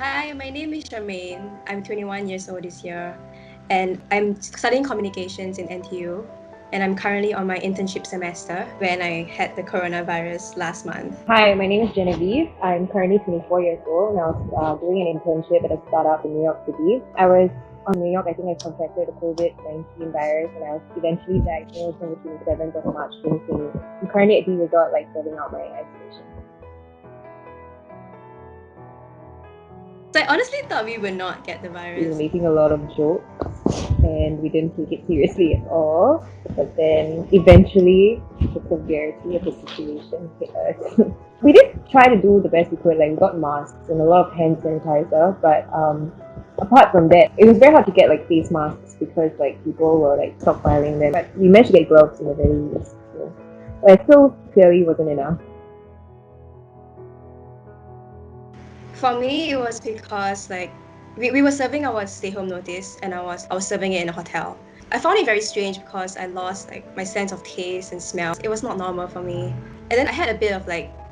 Hi, my name is Charmaine. I'm 21 years old this year, and I'm studying communications in NTU. And I'm currently on my internship semester when I had the coronavirus last month. Hi, my name is Genevieve. I'm currently 24 years old and I was doing an internship at a startup in New York City. I was on New York, I think I contracted the COVID-19 virus and I was eventually diagnosed on the 27th of March 2020. I'm currently at the resort, serving out my isolation. So I honestly thought we would not get the We were virus. making a lot of jokes and we didn't take it seriously at all. But then eventually the severity of the situation hit us. We did try to do the best we could, we got masks and a lot of hand sanitizer, but apart from that, it was very hard to get face masks because people were stockpiling them. But we managed to get gloves in the very least. But it still clearly wasn't enough. For me, it was because we were serving our stay-home notice, and I was serving it in a hotel. I found it very strange because I lost my sense of taste and smell. It was not normal for me. And then I had a bit of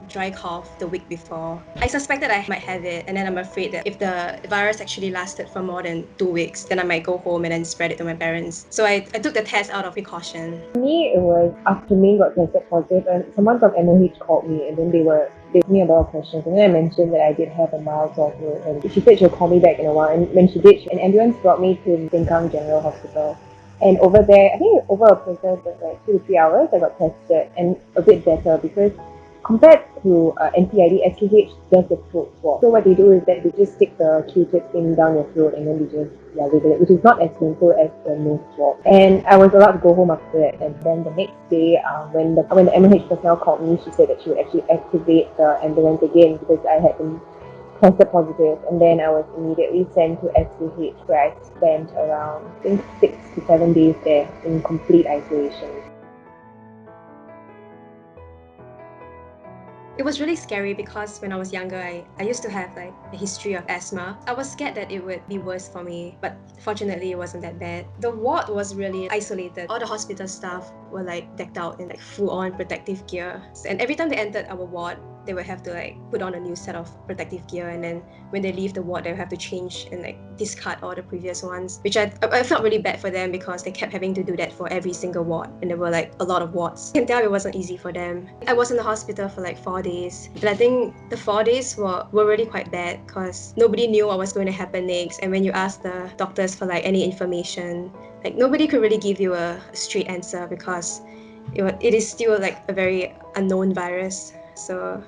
dry cough the week before. I suspected I might have it, and then I'm afraid that if the virus actually lasted for more than 2 weeks, then I might go home and then spread it to my parents. So I took the test out of precaution. For me, it was after me got tested positive, and someone from MOH called me, and then they asked me about questions, and then I mentioned that I did have a mild sore throat, and she said she'll call me back in a while. And when she did, an ambulance brought me to Sengkang General Hospital. And over there, I think over a process of 2 to 3 hours, I got tested and a bit better because compared to NCID, SKH does the throat swab. So what they do is that they just stick the Q-tip in down your throat and then they just wiggle it, which is not as painful as the nose swab. And I was allowed to go home after that. And then the next day, when the MOH personnel called me, she said that she would actually activate the ambulance again because I had been tested positive, and then I was immediately sent to SCH where I spent around I think 6 to 7 days there in complete isolation. It was really scary because when I was younger, I used to have a history of asthma. I was scared that it would be worse for me, but fortunately it wasn't that bad. The ward was really isolated. All the hospital staff were decked out in full-on protective gear. And every time they entered our ward, they would have to put on a new set of protective gear, and then when they leave the ward, they would have to change and discard all the previous ones, which I felt really bad for them because they kept having to do that for every single ward, and there were a lot of wards. I can tell it wasn't easy for them. I was in the hospital for 4 days, but I think the 4 days were really quite bad because nobody knew what was going to happen next, and when you asked the doctors for any information, nobody could really give you a straight answer because it is still a very unknown virus. So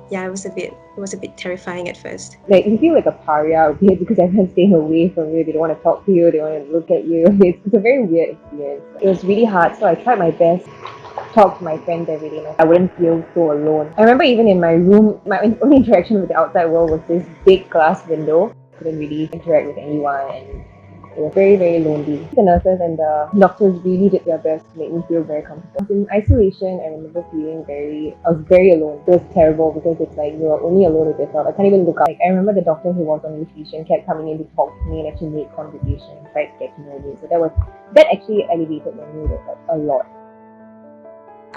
yeah, it was a bit terrifying at first. You feel like a pariah a bit because everyone's staying away from you. They don't want to talk to you. They want to look at you. It's a very weird experience. It was really hard, so I tried my best to talk to my friends every day. I wouldn't feel so alone. I remember even in my room, my only interaction with the outside world was this big glass window. I couldn't really interact with anyone, and it was very, very lonely. The nurses and the doctors really did their best to make me feel very comfortable. In isolation, I remember I was very alone. It was terrible because it's you're only alone with yourself. I can't even look up. I remember the doctor who was on infusion kept coming in to talk to me and actually make conversation and tried to get to know me. So that actually elevated my mood a lot.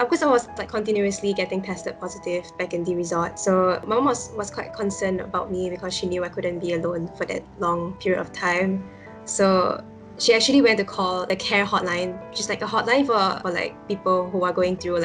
Of course, I was continuously getting tested positive back in the resort. So mom was quite concerned about me because she knew I couldn't be alone for that long period of time. So she actually went to call the care hotline, which is a hotline for people who are going through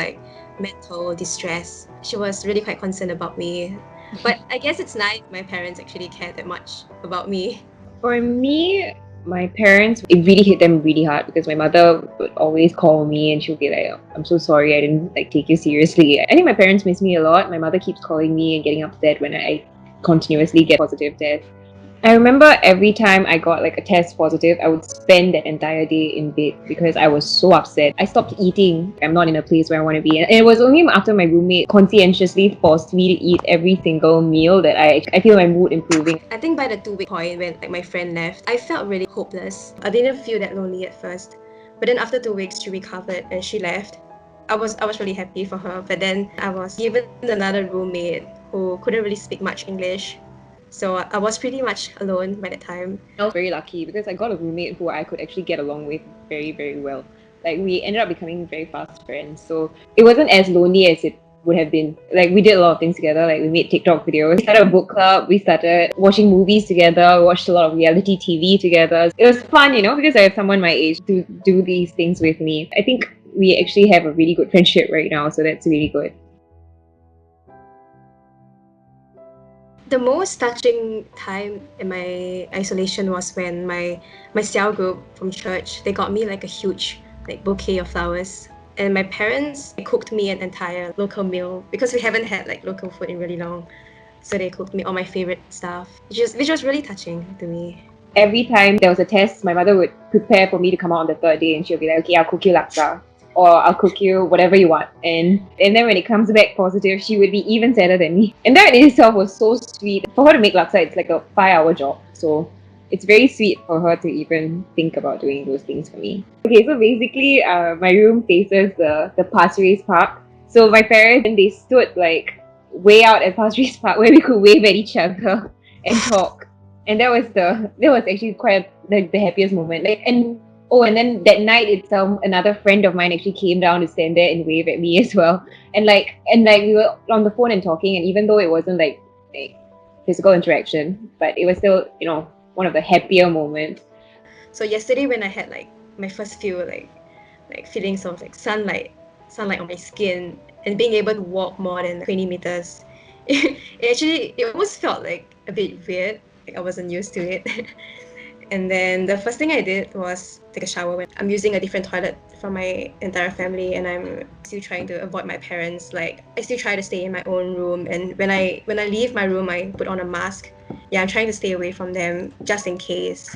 mental distress. She was really quite concerned about me. But I guess it's nice my parents actually cared that much about me. For me, my parents, it really hit them really hard because my mother would always call me and she would be like, I'm so sorry I didn't take you seriously. I think my parents miss me a lot. My mother keeps calling me and getting upset when I continuously get positive tests. I remember every time I got a test positive, I would spend that entire day in bed because I was so upset. I stopped eating. I'm not in a place where I want to be. And it was only after my roommate conscientiously forced me to eat every single meal that I feel my mood improving. I think by the 2 week point when my friend left, I felt really hopeless. I didn't feel that lonely at first. But then after 2 weeks she recovered and she left. I was really happy for her, but then I was given another roommate who couldn't really speak much English. So I was pretty much alone by that time. I was very lucky because I got a roommate who I could actually get along with very, very well. We ended up becoming very fast friends. So it wasn't as lonely as it would have been. Like, we did a lot of things together. Like, we made TikTok videos, we started a book club, we started watching movies together, watched a lot of reality TV together. It was fun, because I had someone my age to do these things with me. I think we actually have a really good friendship right now, so that's really good. The most touching time in my isolation was when my cell group from church, they got me like a huge bouquet of flowers. And my parents cooked me an entire local meal because we haven't had local food in really long. So they cooked me all my favorite stuff, which was really touching to me. Every time there was a test, my mother would prepare for me to come out on the third day, and she'll be like, okay, I'll cook you laksa, or I'll cook you whatever you want. And then when it comes back positive, she would be even sadder than me. And that in itself was so sweet. For her to make laksa, it's like a 5-hour job. So it's very sweet for her to even think about doing those things for me. Okay, so basically, my room faces the Pasir Ris Park. So my parents, they stood way out at Pasir Ris Park where we could wave at each other and talk. And that was actually quite the happiest moment. And then that night itself, another friend of mine actually came down to stand there and wave at me as well. And we were on the phone and talking, and even though it wasn't like physical interaction, but it was still, one of the happier moments. So yesterday when I had my first few feelings of sunlight on my skin and being able to walk more than 20 meters, it almost felt a bit weird. I wasn't used to it. And then the first thing I did was take a shower. When I'm using a different toilet for my entire family, and I'm still trying to avoid my parents. I still try to stay in my own room, and when I leave my room, I put on a mask. Yeah, I'm trying to stay away from them just in case.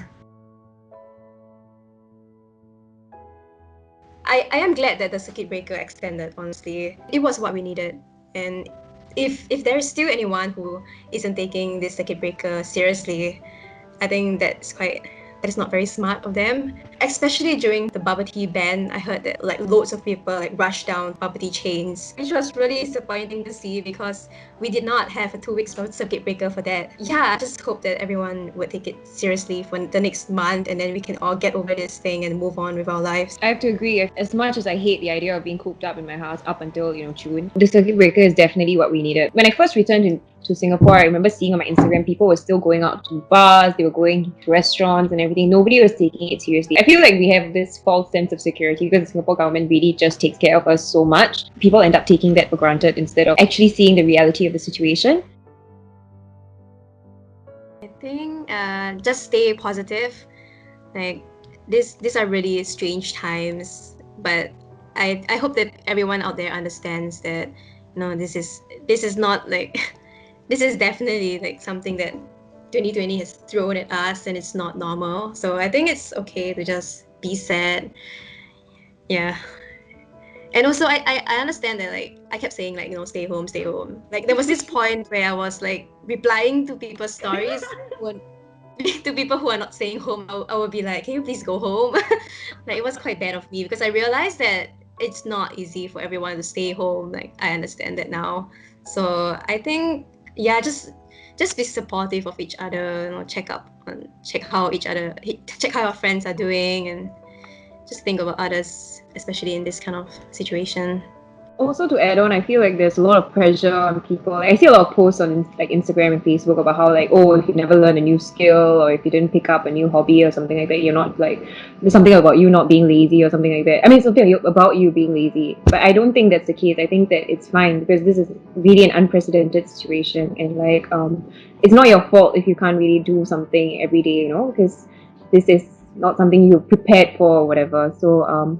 I am glad that the circuit breaker extended, honestly. It was what we needed. And if there is still anyone who isn't taking this circuit breaker seriously, I think that is not very smart of them. Especially during the bubble tea ban, I heard that loads of people rushed down bubble tea chains, which was really disappointing to see because we did not have a 2 weeks circuit breaker for that. Yeah, I just hope that everyone would take it seriously for the next month, and then we can all get over this thing and move on with our lives. I have to agree. As much as I hate the idea of being cooped up in my house up until June, the circuit breaker is definitely what we needed. When I first returned to Singapore, I remember seeing on my Instagram people were still going out to bars, they were going to restaurants and everything. Nobody was taking it seriously. I feel like we have this false sense of security because the Singapore government really just takes care of us so much. People end up taking that for granted instead of actually seeing the reality of the situation. I think just stay positive. These are really strange times, but I hope that everyone out there understands that this is not this is definitely something that 2020 has thrown at us, and it's not normal. So I think it's okay to just be sad. Yeah. And also I understand that I kept saying stay home. There was this point where I was replying to people's stories to people who are not staying home. I would be like, can you please go home? It was quite bad of me because I realized that it's not easy for everyone to stay home. I understand that now. So I think just be supportive of each other, check how your friends are doing, and just think about others, especially in this kind of situation. Also, to add on, I feel like there's a lot of pressure on people. I see a lot of posts on Instagram and Facebook about how if you never learn a new skill, or if you didn't pick up a new hobby or something like that, you're not there's something about you not being lazy or something like that. I mean, something about you being lazy. But I don't think that's the case. I think that it's fine because this is really an unprecedented situation, and it's not your fault if you can't really do something every day, because this is not something you're prepared for or whatever. So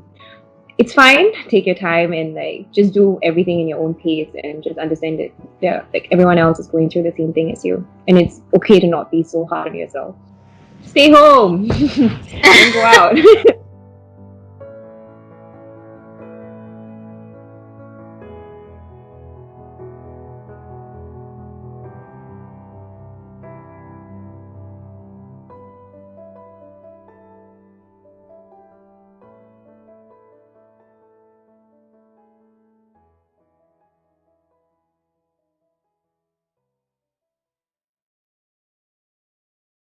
it's fine. Take your time and just do everything in your own pace, and just understand that everyone else is going through the same thing as you, and it's okay to not be so hard on yourself. Stay home. Don't go out.